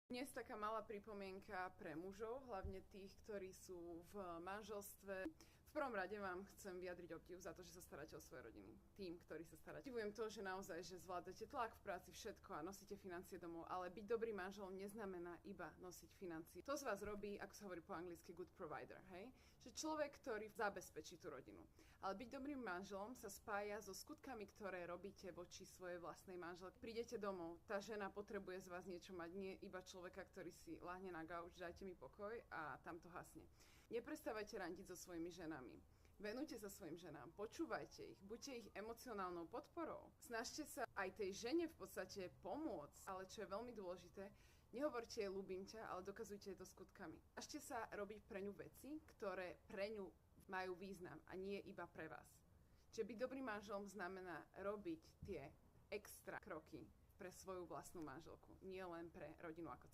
Dnes taká malá pripomienka pre mužov, hlavne tých, ktorí sú v manželstve. V prvom rade vám chcem vyjadriť obdiv za to, že sa staráte o svoje rodiny. Tým, ktorí sa staráte. Obdivujem to, že naozaj, že zvládate tlak v práci, všetko a nosíte financie domov, ale byť dobrým manželom neznamená iba nosiť financie. To z vás robí, ako sa hovorí po anglicky, good provider, hej? Že človek, ktorý zabezpečí tú rodinu. Ale byť dobrým manželom sa spája so skutkami, ktoré robíte voči svojej vlastnej manželke. Prídete domov, tá žena potrebuje z vás niečo mať, nie iba človeka, ktorý si lahne na gauč, dajte mi pokoj a tam to hasne. Neprestávajte randiť so svojimi ženami. Venujte sa svojim ženám, počúvajte ich, buďte ich emocionálnou podporou. Snažte sa aj tej žene v podstate pomôcť, ale čo je veľmi dôležité, nehovorte jej ľúbim ťa, ale dokazujte to skutkami. Snažte sa robiť pre ňu veci, ktoré pre ňu majú význam a nie iba pre vás. Čiže byť dobrým manželom znamená robiť tie extra kroky pre svoju vlastnú manželku, nie len pre rodinu ako celú.